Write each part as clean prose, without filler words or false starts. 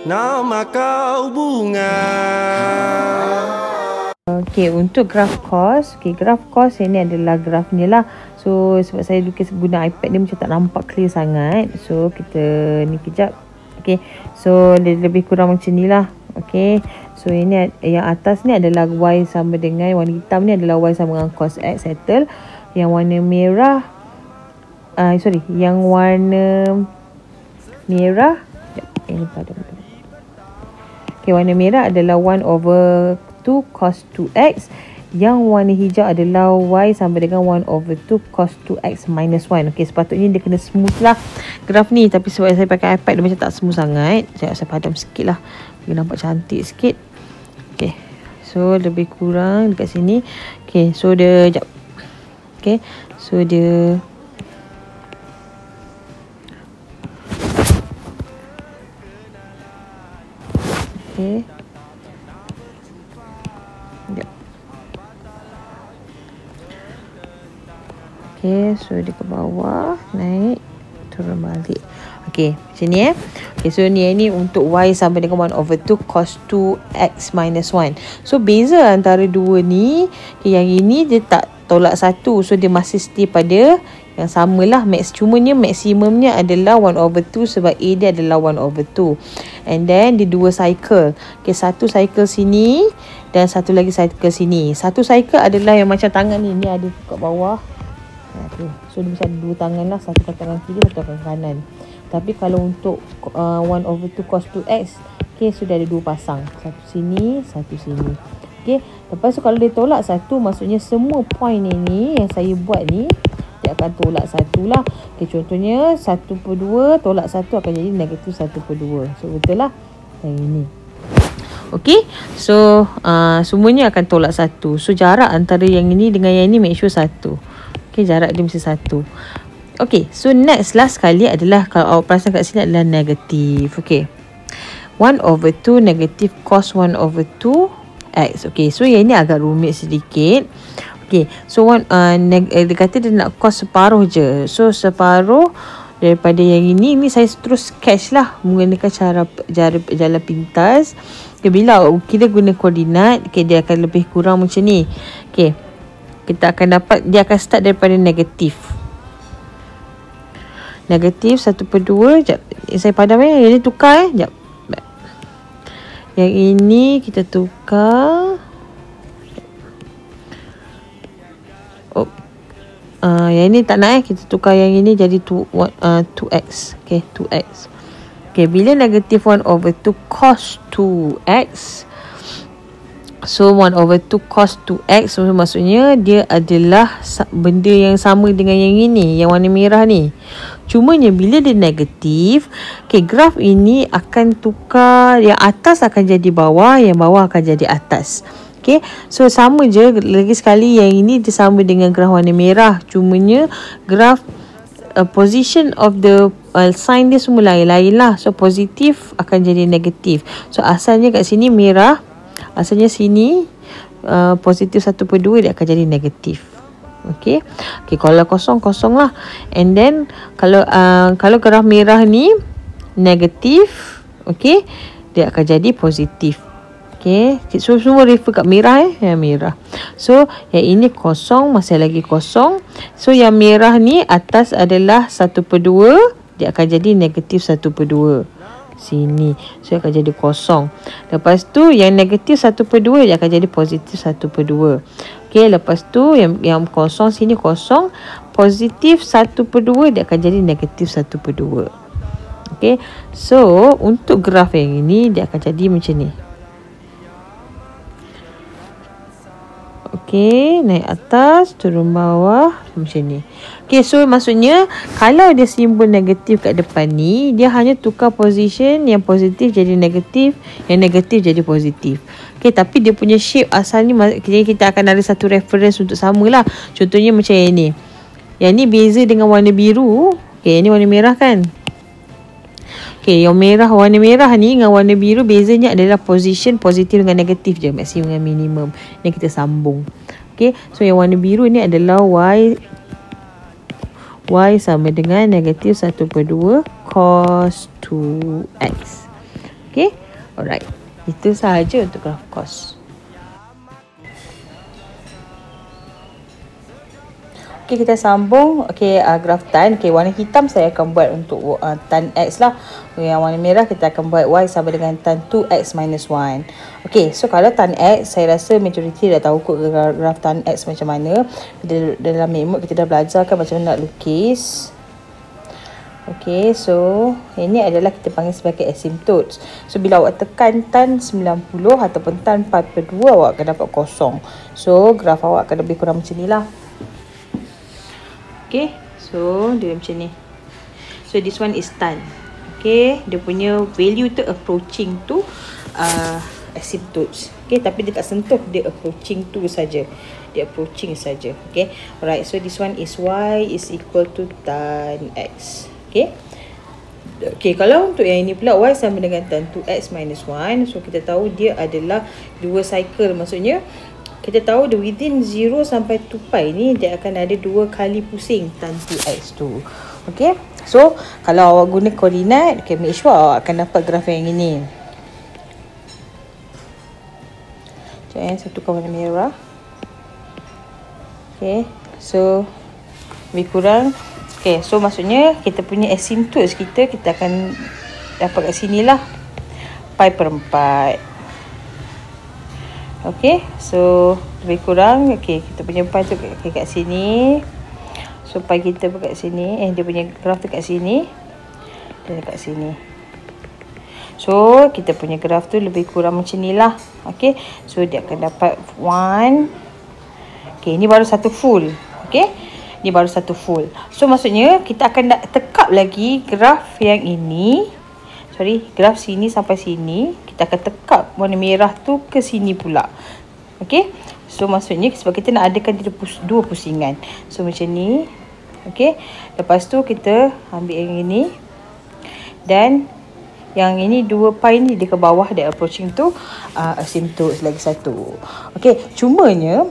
nama kau bunga. Okey, untuk graf cos. Okey, graf cos ini adalah graf ni lah. So, sebab saya lukis guna iPad ni macam tak nampak clear sangat. So, kita ni kejap. Okey, so dia lebih kurang macam ni lah. Okey, so ini yang atas ni adalah Y sama dengan, warna hitam ni adalah Y sama dengan cos X, settle. Yang warna merah, yang warna merah, ini pada okey, warna merah adalah 1/2 cos 2x. Yang warna hijau adalah Y sama dengan 1/2 cos 2x minus 1. Okey, sepatutnya dia kena smooth lah graf ni. Tapi sebab saya pakai iPad dia macam tak smooth sangat. Saya padam sikit lah, dia nampak cantik sikit. Okey, so lebih kurang dekat sini. Okey, so dia sekejap. Okey, so dia okey. Okey, so dia ke bawah, naik, turun balik. Okey, macam ni Okey, so ni untuk Y sama dengan 1/2 cos 2x minus 1. So, beza antara dua ni, okay, yang ini dia tak tolak satu. So, dia masih stay pada yang samalah. Cumanya maksimumnya adalah 1/2 sebab A dia adalah 1/2. And then, dia dua cycle. Okey, satu cycle sini dan satu lagi cycle sini. Satu cycle adalah yang macam tangan ni ada kat bawah. Okay. So dia mesti ada dua tangan lah, satu kat tangan kiri, satu kat kanan. Tapi kalau untuk 1/2 cos 2x, okay, sudah ada dua pasang, satu sini, satu sini. Okay, lepas tu kalau dia tolak satu, maksudnya semua point ini yang saya buat ni dia akan tolak satu lah. Okay, contohnya 1/2 tolak satu akan jadi negatif 1/2. So betul lah yang ini. Okay, so semuanya akan tolak satu. So jarak antara yang ini dengan yang ini make sure satu. Okay, jarak dia mesti satu. Okay, so next last sekali adalah, kalau awak perasan kat sini adalah negatif. Okay, 1/2 negatif cos 1/2 x. Okay, so yang ini agak rumit sedikit. Okay, so dia kata dia nak cos separuh je. So separuh daripada yang ini saya terus sketch lah menggunakan cara jalan pintas. Okay, bila kita guna koordinat, okay, dia akan lebih kurang macam ni. Okay, kita akan dapat, dia akan start daripada negatif. Negatif 1/2. Sekejap, saya padam yang ini tukar sekejap. Yang ini kita tukar. Yang ini tak nak kita tukar yang ini jadi 2x. Okay, 2x. Okay, bila negatif 1/2 cos 2x, so 1/2 cos 2x, so maksudnya dia adalah benda yang sama dengan yang ini, yang warna merah ni. Cumanya bila dia negatif, okay, graf ini akan tukar, yang atas akan jadi bawah, yang bawah akan jadi atas. Okay, so sama je lagi sekali, yang ini dia sama dengan graf warna merah. Cumanya graf position of the sign dia semua lain-lain lah. So positif akan jadi negatif. So asalnya kat sini merah, asalnya sini positif 1/2, dia akan jadi negatif. Okay, kalau kosong lah. And then kalau graf merah ni negatif, okay, dia akan jadi positif. Okay, so semua refer kat merah yang merah. So yang ini kosong, masih lagi kosong. So yang merah ni atas adalah 1/2, dia akan jadi negatif 1/2 sini. So akan jadi kosong. Lepas tu yang negatif 1/2 dia akan jadi positif 1/2. Okay, lepas tu yang kosong sini kosong, positif 1/2 dia akan jadi negatif 1/2. Okay, so untuk graf yang ini dia akan jadi macam ni. Okay, naik atas, turun bawah, macam ni. Okay, so maksudnya kalau dia simbol negatif kat depan ni, dia hanya tukar position, yang positif jadi negatif, yang negatif jadi positif. Okay, tapi dia punya shape asal ni, jadi kita akan ada satu reference untuk samalah. Contohnya macam yang ni. Yang ni beza dengan warna biru. Okay, yang ni warna merah kan. Okay, yang warna merah ni dengan warna biru bezanya adalah position positif dengan negatif je, maksimum dengan minimum. Ni kita sambung. Okay, so yang warna biru ni adalah Y sama dengan negatif 1/2 cos 2x. Okay, alright. Itu sahaja untuk graf cos. Okay, kita sambung. Okay, graf tan. Okay, warna hitam saya akan buat untuk tan X lah. Yang warna merah kita akan buat Y sama dengan tan 2X minus 1. Okay, so kalau tan X, saya rasa majoriti dah tahu kot graf tan X macam mana. Dalam memot kita dah belajar kan macam mana nak lukis. Okay, so ini adalah kita panggil sebagai asymptotes. So bila awak tekan tan 90 ataupun tan 42, awak akan dapat kosong. So graf awak akan lebih kurang macam ni lah. Okay, so dia macam ni. So this one is tan. Okay, dia punya value tu approaching to asymptotes. Okay, tapi dia tak sentuh, dia approaching to saja. Dia approaching saja. Okay, alright. So this one is Y is equal to tan X. Okay. Okay, kalau untuk yang ini pula Y sama dengan tan 2X minus 1. So kita tahu dia adalah 2 cycle. Maksudnya kita tahu the within 0 sampai 2 pi ni dia akan ada 2 kali pusing tan 2X tu. Okay, so kalau awak guna koordinat, okay, make sure awak akan dapat graf yang ini. Sekejap, satu warna merah. Okay, so lebih kurang. Okay, so maksudnya kita punya asymptotes kita akan dapat kat sini lah, pi per 4. Okay, so lebih kurang. Okay, kita punya pi tu kat sini. So pi kita kat sini. Dia punya graf tu kat sini dan kat sini. So kita punya graf tu lebih kurang macam ni lah. Okay, so dia akan dapat 1. Okay, ini baru satu full. Okay, ni baru satu full. So maksudnya kita akan tekap lagi graf yang ini. Graf sini sampai sini. Kita akan tekap warna merah tu ke sini pula. Okay, so maksudnya sebab kita nak adakan dua pusingan. So macam ni. Okay, lepas tu kita ambil yang ini. Dan yang ini 2 pi ni dia ke bawah, dia approaching tu asymptotes lagi satu. Okay, cumanya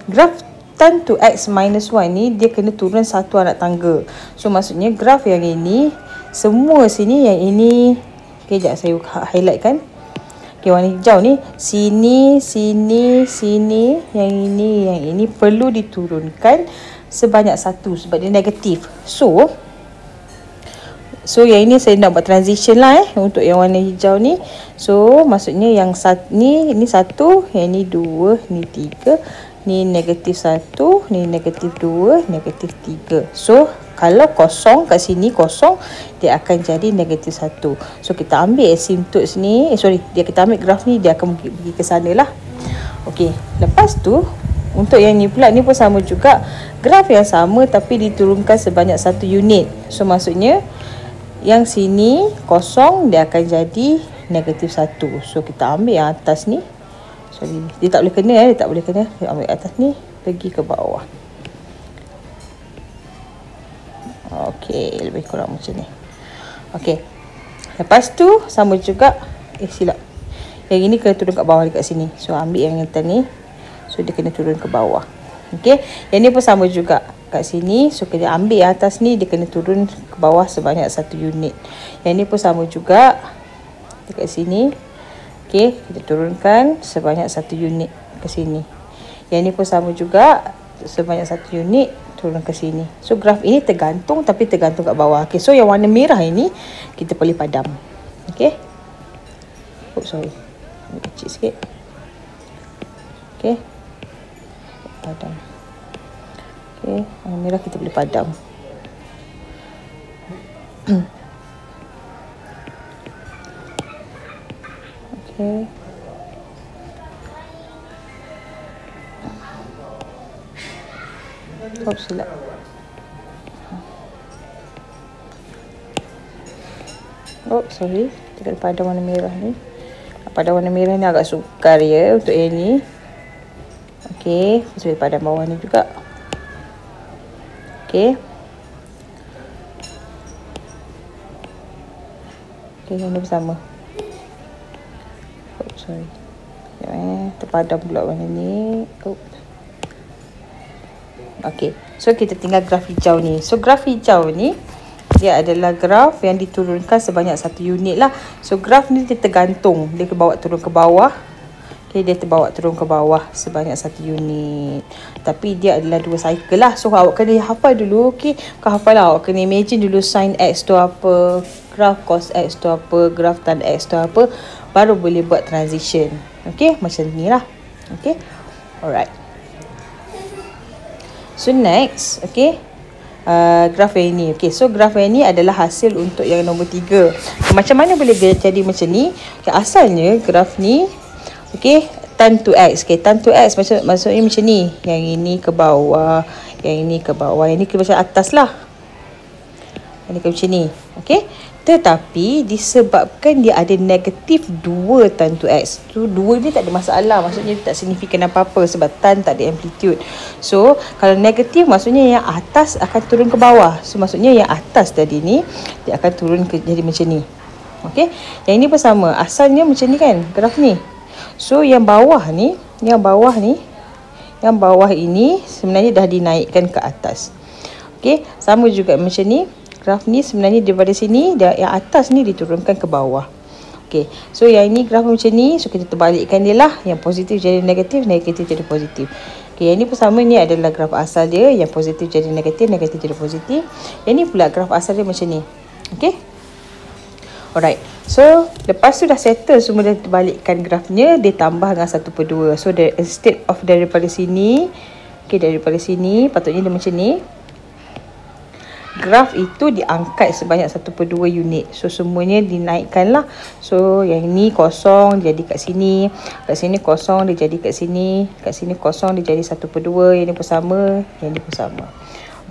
graf tan 2X minus 1 ni dia kena turun satu anak tangga. So maksudnya graf yang ini semua sini, yang ini. Okay, sekejap saya highlight kan. Okay, warna hijau ni sini, sini, sini, yang ini perlu diturunkan sebanyak satu sebab dia negatif. So yang ini saya nak buat transition lah untuk yang warna hijau ni. So maksudnya yang ni satu, yang ni 2, ni 3, ni negatif 1, ni negatif 2, negatif 3. So kalau kosong kat sini kosong, dia akan jadi negatif 1. So kita ambil asymptotes ni, kita ambil graf ni, dia akan pergi ke sana lah. Okey, lepas tu untuk yang ni pula, ni pun sama juga, graf yang sama tapi diturunkan sebanyak 1 unit. So maksudnya yang sini kosong, dia akan jadi negatif 1. So kita ambil yang atas ni. Dia tak boleh kena, dia tak boleh kena. Kita ambil atas ni, pergi ke bawah. Okey, lebih kurang macam ni. Okey, lepas tu sama juga. Silap, yang ini kena turun kat bawah dekat sini. So ambil yang atas ni, so dia kena turun ke bawah. Okey, yang ni pun sama juga kat sini. So kita ambil yang atas ni, dia kena turun ke bawah sebanyak 1 unit. Yang ni pun sama juga dekat sini. Okey, kita turunkan sebanyak 1 unit ke sini. Yang ni pun sama juga, sebanyak 1 unit turun ke sini. So graf ini tergantung, tapi tergantung kat bawah. Okey, so yang warna merah ini kita boleh padam. Okey. Ambil kecil sikit. Okey. Padam. Okey, warna merah kita boleh padam. Okey. Silap. Kita padam warna merah ni. Padam warna merah ni agak sukar ya untuk yang ni. Okey, saya padam bawah ni juga. Okey. Okey, yang ni bersama. Terpadam pula warna ni. Okey, so kita tinggal graf hijau ni. So graf hijau ni dia adalah graf yang diturunkan sebanyak 1 unit lah. So graf ni dia tergantung, dia bawa turun ke bawah. Okay, dia terbawa turun ke bawah sebanyak 1 unit. Tapi dia adalah 2 cycle lah. So awak kena hafal dulu. Okay, kau hafal lah. Awak kena imagine dulu sin X tu apa, graf cos X tu apa, graf tan X tu apa. Baru boleh buat transition. Okay, macam ni lah. Okay, alright. So next, okay, graf yang ini. Okay, so graf yang ini adalah hasil untuk yang nombor 3. Okay, macam mana boleh jadi macam ni? Okay, asalnya graf ni, okay, tan to X. Okay, tan to X maksudnya macam ni. Yang ini ke bawah, yang ini ke bawah, yang ini ke macam atas lah. Yang ini ke macam ni. Okay, tetapi disebabkan dia ada negatif 2 tan to X. So 2 ni tak ada masalah. Maksudnya tak signifikan apa-apa sebab tan tak ada amplitude. So kalau negatif maksudnya yang atas akan turun ke bawah. So maksudnya yang atas tadi ni dia akan turun ke jadi macam ni. Okay, yang ini pun sama. Asalnya macam ni kan graf ni. So yang bawah ni, yang bawah ini sebenarnya dah dinaikkan ke atas. Okay, sama juga macam ni. Graf ni sebenarnya daripada sini, yang atas ni diturunkan ke bawah. Okay, so yang ini graf macam ni. So kita terbalikkan dia lah. Yang positif jadi negatif, negatif jadi positif. Okay, yang ni pun sama. Ni adalah graf asal dia. Yang positif jadi negatif, negatif jadi positif. Yang ni pula graf asal dia macam ni. Okay, alright. So lepas tu dah settle semua, dah terbalikkan grafnya, dia tambah dengan 1/2. So instead of daripada sini, okay, daripada sini patutnya dia macam ni. Graf itu diangkat sebanyak 1/2 unit. So semuanya dinaikkan lah. So yang ini kosong dia jadi kat sini, kat sini kosong dia jadi kat sini, kat sini kosong dia jadi 1/2. Yang ni pun sama, yang ni pun sama.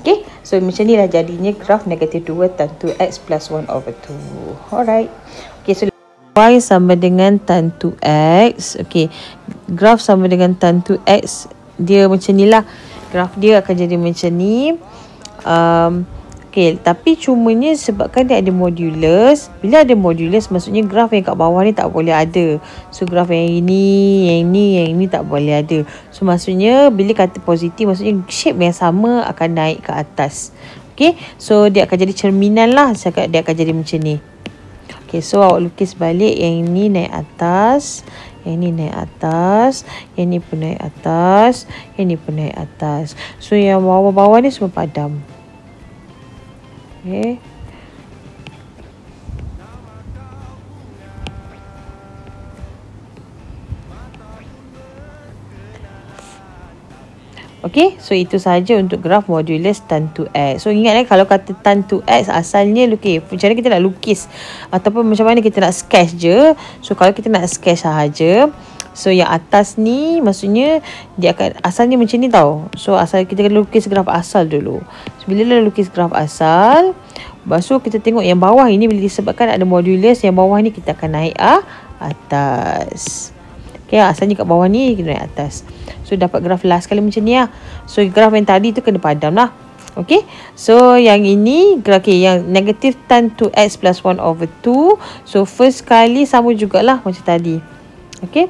Okay, so macam ni lah jadinya graf negatif 2 tan to X plus 1/2. Alright. Okay, so Y sama dengan tan to X. Okay, graf sama dengan tan to X, dia macam ni lah. Graf dia akan jadi macam ni. Okay, tapi cumanya sebabkan dia ada modulus. Bila ada modulus, maksudnya graf yang kat bawah ni tak boleh ada. So graf yang ini, yang ini tak boleh ada. So maksudnya bila kata positif, maksudnya shape yang sama akan naik ke atas. Okay, so dia akan jadi cerminan lah. Dia akan jadi macam ni. Okay, so awak lukis balik. Yang ini naik atas, yang ini naik atas, yang ini pun naik atas, yang ini pun naik atas. So yang bawah-bawah ni semua padam. Okay. Okay, so itu sahaja untuk graf modulus tan to X. So ingat kalau kata tan to X asalnya, okay, macam mana kita nak lukis ataupun macam mana kita nak sketch je. So kalau kita nak sketch sahaja, so yang atas ni maksudnya dia akan asalnya macam ni tau. So asal kita kena lukis graf asal dulu. So bila dah lukis graf asal, lepas tu kita tengok yang bawah ini bila disebabkan ada modulus, yang bawah ni kita akan naik atas. Okay, asalnya kat bawah ni kita naik atas. So dapat graf last kali macam ni lah. So graf yang tadi tu kena padam lah. Okay, so yang ini okay, yang negatif tan to X plus 1/2. So first kali sama jugalah macam tadi. Okay,